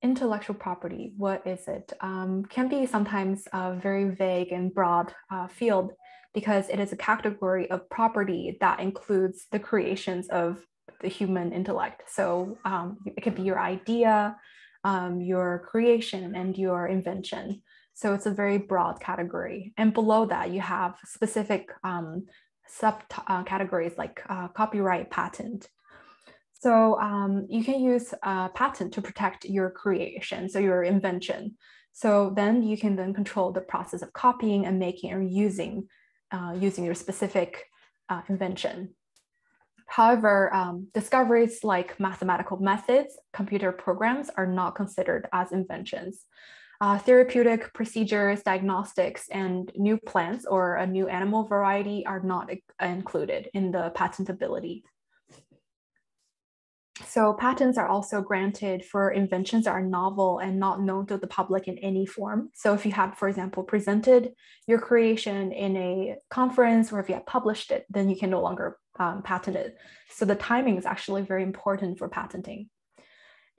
Intellectual property, what is it? Can be sometimes a very vague and broad field because it is a category of property that includes the creations of the human intellect. So it could be your idea, your creation, and your invention. So it's a very broad category. And below that, you have specific subcategories like copyright, patent. So you can use a patent to protect your creation, so your invention. So then you can then control the process of copying and making or using your specific invention. However, discoveries like mathematical methods, computer programs are not considered as inventions. Therapeutic procedures, diagnostics, and new plants or a new animal variety are not included in the patentability. So patents are also granted for inventions that are novel and not known to the public in any form. So if you have, for example, presented your creation in a conference or if you have published it, then you can no longer patent it. So the timing is actually very important for patenting.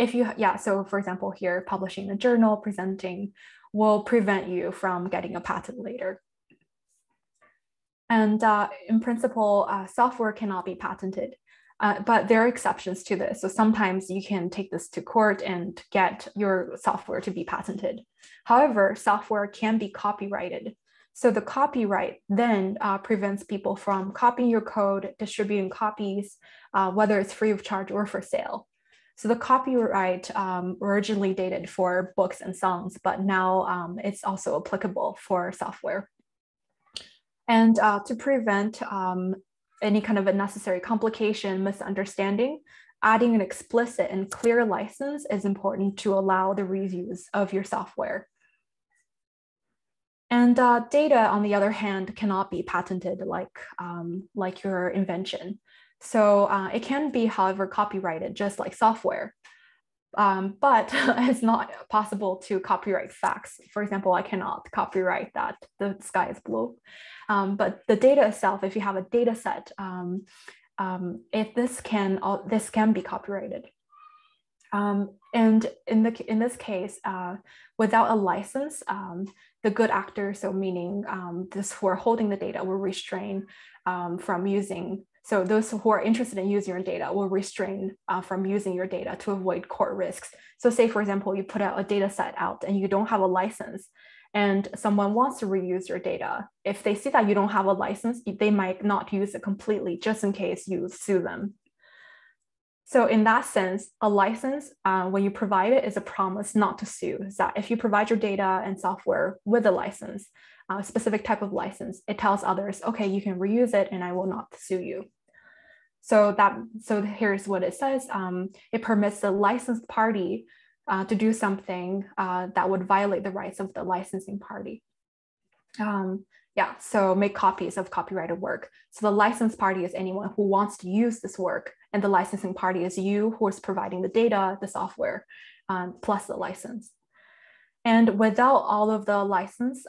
So for example, here, publishing a journal, presenting will prevent you from getting a patent later. And in principle, software cannot be patented. But there are exceptions to this. So sometimes you can take this to court and get your software to be patented. However, software can be copyrighted. So the copyright then prevents people from copying your code, distributing copies, whether it's free of charge or for sale. So the copyright originally dated for books and songs, but now it's also applicable for software. And to prevent any kind of unnecessary complication, misunderstanding, adding an explicit and clear license is important to allow the reuse of your software. And data, on the other hand, cannot be patented like your invention. So it can be, however, copyrighted just like software. But it's not possible to copyright facts. For example, I cannot copyright that the sky is blue. But the data itself, if you have a data set, this can be copyrighted. And in this case, without a license, the good actor, so meaning those who are holding the data, will restrain from using. So those who are interested in using your data will restrain from using your data to avoid court risks. So say, for example, you put out a data set out and you don't have a license and someone wants to reuse your data. If they see that you don't have a license, they might not use it completely just in case you sue them. So in that sense, a license, when you provide it, is a promise not to sue. Is that if you provide your data and software with a license, a specific type of license, it tells others, okay, you can reuse it and I will not sue you. So here's what it says. It permits the licensed party to do something that would violate the rights of the licensing party. So make copies of copyrighted work. So the licensed party is anyone who wants to use this work, and the licensing party is you who is providing the data, the software, plus the license. And without all of the license,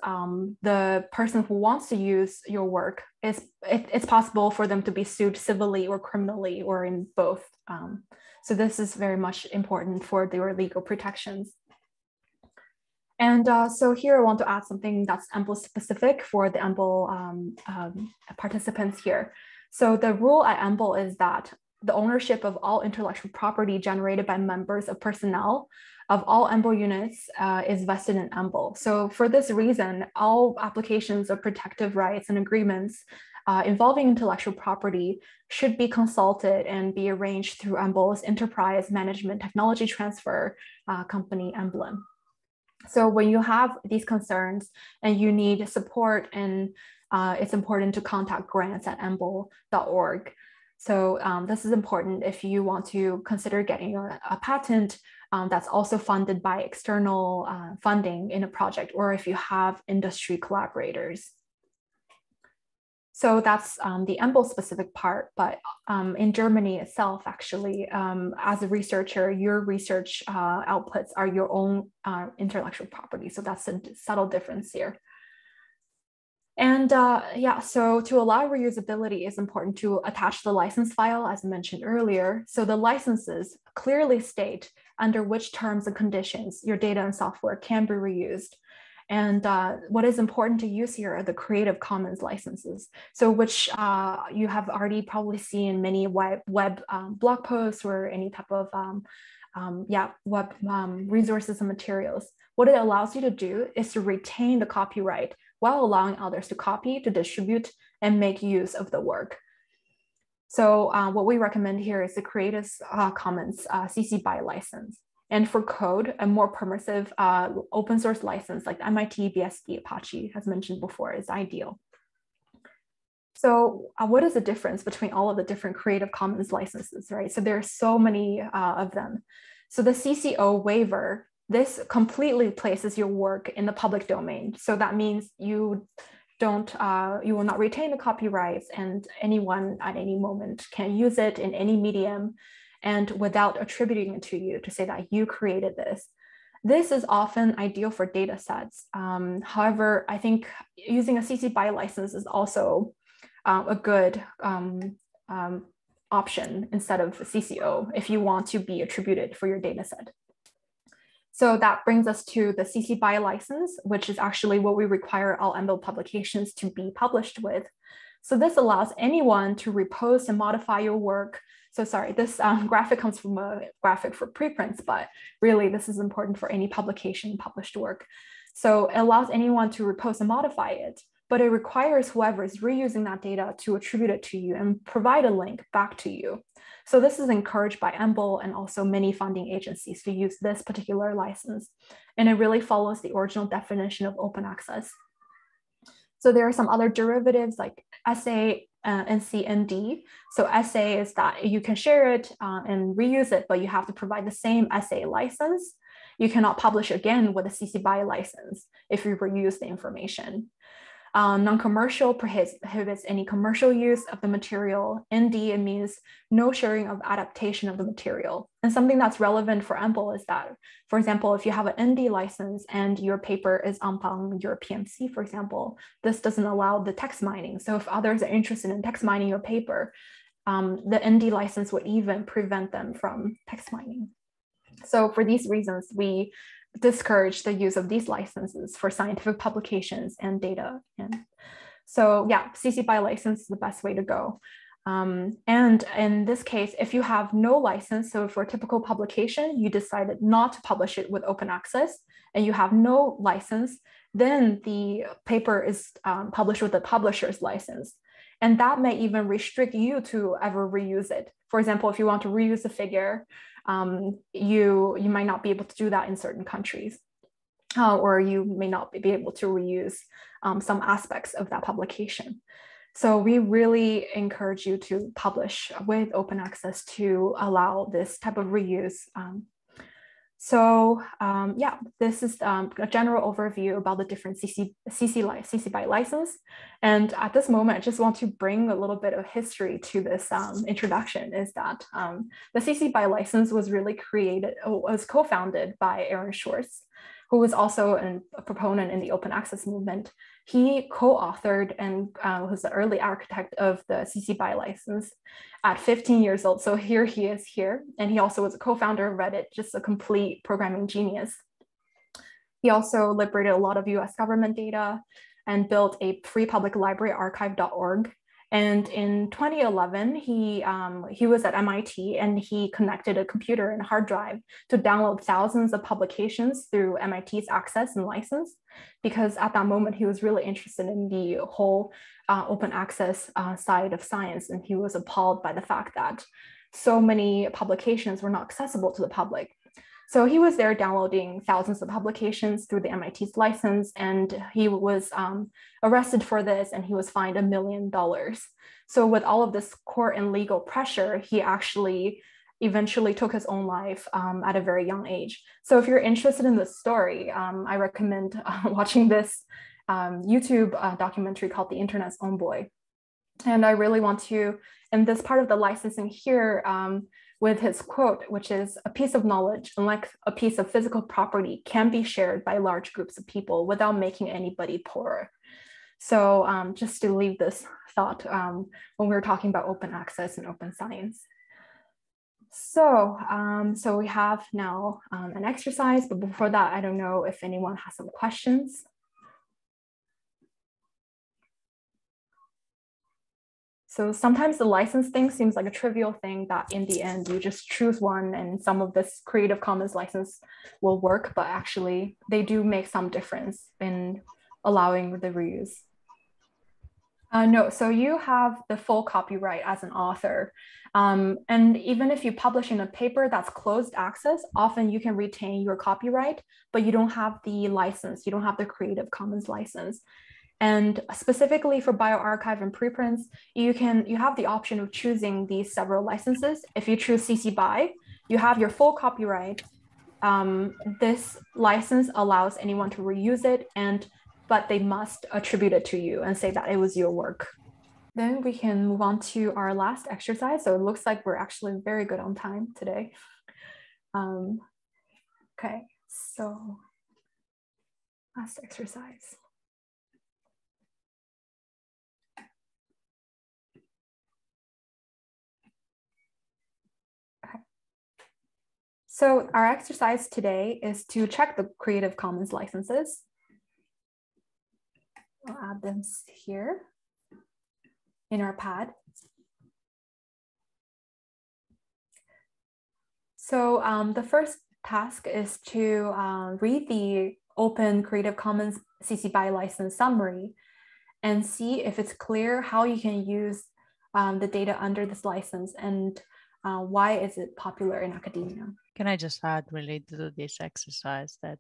the person who wants to use your work, it's possible for them to be sued civilly or criminally or in both. So this is very much important for their legal protections. And so here I want to add something that's EMBL specific for the EMBL participants here. So the rule at EMBL is that the ownership of all intellectual property generated by members of personnel of all EMBL units is vested in EMBL. So for this reason, all applications of protective rights and agreements involving intellectual property should be consulted and be arranged through EMBL's Enterprise Management Technology Transfer company emblem. So when you have these concerns and you need support, and it's important to contact grants at embl.org. So this is important if you want to consider getting a patent that's also funded by external funding in a project, or if you have industry collaborators. So that's the EMBL specific part, but in Germany itself, actually, as a researcher, your research outputs are your own intellectual property. So that's a subtle difference here. And yeah, so to allow reusability, it's important to attach the license file, as I mentioned earlier. So the licenses clearly state under which terms and conditions your data and software can be reused. And what is important to use here are the Creative Commons licenses, so which you have already probably seen many web blog posts or any type of web resources and materials. What it allows you to do is to retain the copyright while allowing others to copy, to distribute, and make use of the work. So what we recommend here is the Creative Commons CC BY license. And for code, a more permissive open source license like MIT, BSD, Apache, as mentioned before, is ideal. So what is the difference between all of the different Creative Commons licenses, right? So there are so many of them. So the CC0 waiver, this completely places your work in the public domain. So that means you will not retain the copyrights, and anyone at any moment can use it in any medium and without attributing it to you to say that you created this. This is often ideal for data sets. However, I think using a CC BY license is also a good option instead of CC0 if you want to be attributed for your data set. So that brings us to the CC BY license, which is actually what we require all EMBL publications to be published with. So this allows anyone to repost and modify your work. So sorry, this graphic comes from a graphic for preprints, but really this is important for any publication published work. So it allows anyone to repost and modify it, but it requires whoever is reusing that data to attribute it to you and provide a link back to you. So this is encouraged by EMBL and also many funding agencies to use this particular license. And it really follows the original definition of open access. So there are some other derivatives like SA, NC, and D. So SA is that you can share it and reuse it, but you have to provide the same SA license. You cannot publish again with a CC BY license if you reuse the information. Non-commercial prohibits any commercial use of the material. ND, it means no sharing of adaptation of the material. And something that's relevant for EMBL is that, for example, if you have an ND license and your paper is on your PMC, for example, this doesn't allow the text mining. So if others are interested in text mining your paper, the ND license would even prevent them from text mining. So for these reasons, we discourage the use of these licenses for scientific publications and data. And so yeah, CC BY license is the best way to go. And in this case, if you have no license, so for a typical publication, you decided not to publish it with open access and you have no license, then the paper is published with the publisher's license. And that may even restrict you to ever reuse it. For example, if you want to reuse a figure, you might not be able to do that in certain countries, or you may not be able to reuse some aspects of that publication. So we really encourage you to publish with open access to allow this type of reuse. Yeah, this is a general overview about the different CC BY license. And at this moment, I just want to bring a little bit of history to this introduction, is that the CC BY license was really was co-founded by Aaron Schwartz, who was also a proponent in the open access movement. He co-authored and was the early architect of the CC BY license at 15 years old. So here he is here. And he also was a co-founder of Reddit, just a complete programming genius. He also liberated a lot of US government data and built a free public library, archive.org. And in 2011, he was at MIT and he connected a computer and a hard drive to download thousands of publications through MIT's access and license, because at that moment, he was really interested in the whole open access side of science. And he was appalled by the fact that so many publications were not accessible to the public. So he was there downloading thousands of publications through the MIT's license, and he was arrested for this and he was fined $1 million. So with all of this court and legal pressure, he actually eventually took his own life at a very young age. So if you're interested in this story, I recommend watching this YouTube documentary called The Internet's Own Boy. And I really want to, in this part of the licensing here, with his quote, which is, "A piece of knowledge, unlike a piece of physical property, can be shared by large groups of people without making anybody poorer." So just to leave this thought when we were talking about open access and open science. So, so we have now an exercise, but before that, I don't know if anyone has some questions. So sometimes the license thing seems like a trivial thing that in the end, you just choose one and some of this Creative Commons license will work, but actually they do make some difference in allowing the reuse. No, so you have the full copyright as an author. And even if you publish in a paper that's closed access, often you can retain your copyright, but you don't have the license, you don't have the Creative Commons license. And specifically for bioRxiv and preprints, you have the option of choosing these several licenses. If you choose CC BY, you have your full copyright. This license allows anyone to reuse it, but they must attribute it to you and say that it was your work. Then we can move on to our last exercise. So it looks like we're actually very good on time today. Okay, so last exercise. Okay. So our exercise today is to check the Creative Commons licenses. I'll add them here in our pad. So the first task is to read the Open Creative Commons CC BY license summary and see if it's clear how you can use the data under this license and why is it popular in academia. Can I just add related to this exercise that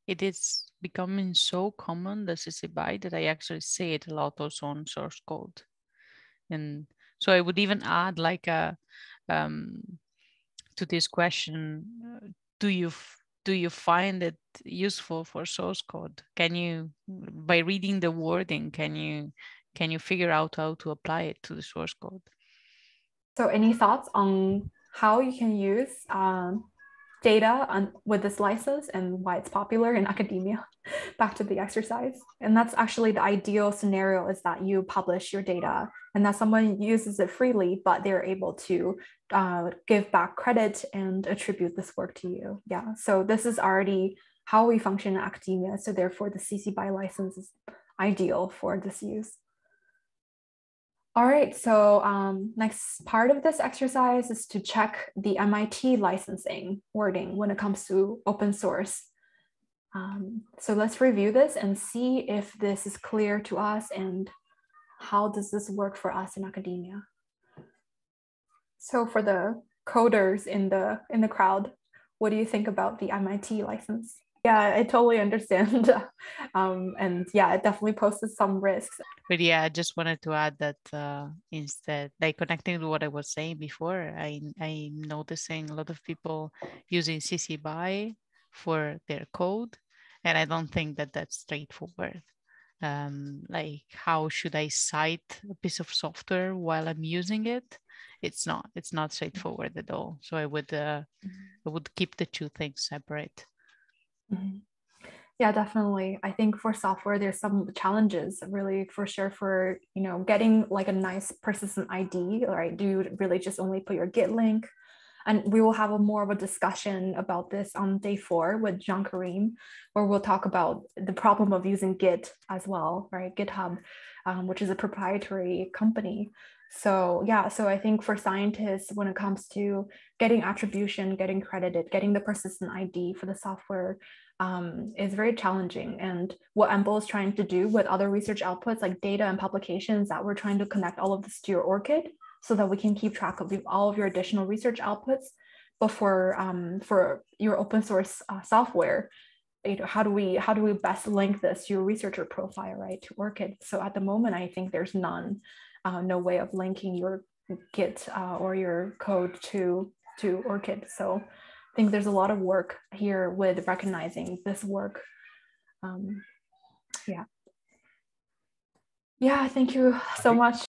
it is becoming so common, the CC BY, that I actually say it a lot also on source code. And so I would even add like a to this question, do you find it useful for source code? Can you, by reading the wording, can you figure out how to apply it to the source code? So any thoughts on how you can use data with this license and why it's popular in academia? Back to the exercise. And that's actually the ideal scenario, is that you publish your data and that someone uses it freely, but they're able to give back credit and attribute this work to you. Yeah, so this is already how we function in academia. So therefore the CC BY license is ideal for this use. All right, so next part of this exercise is to check the MIT licensing wording when it comes to open source. So let's review this and see if this is clear to us and how does this work for us in academia. So for the coders in the crowd, what do you think about the MIT license? Yeah, I totally understand. And yeah, it definitely poses some risks. But yeah, I just wanted to add that instead, like connecting to what I was saying before, I'm noticing a lot of people using CC BY for their code. And I don't think that that's straightforward. Like, how should I cite a piece of software while I'm using it? It's not straightforward at all. So I would keep the two things separate. Mm-hmm. Yeah, definitely. I think for software, there's some challenges really for sure for, getting like a nice persistent ID, right? Do you really just only put your Git link? And we will have more of a discussion about this on day 4 with Jean Karim, where we'll talk about the problem of using Git as well, right? GitHub, which is a proprietary company. So yeah, so I think for scientists, when it comes to getting attribution, getting credited, getting the persistent ID for the software is very challenging. And what EMBL is trying to do with other research outputs like data and publications, that we're trying to connect all of this to your ORCID so that we can keep track of all of your additional research outputs. But for your open source software, how do we best link this to your researcher profile, right, to ORCID? So at the moment, I think there's no way of linking your Git or your code to ORCID. So I think there's a lot of work here with recognizing this work. Yeah. Yeah, thank you so much.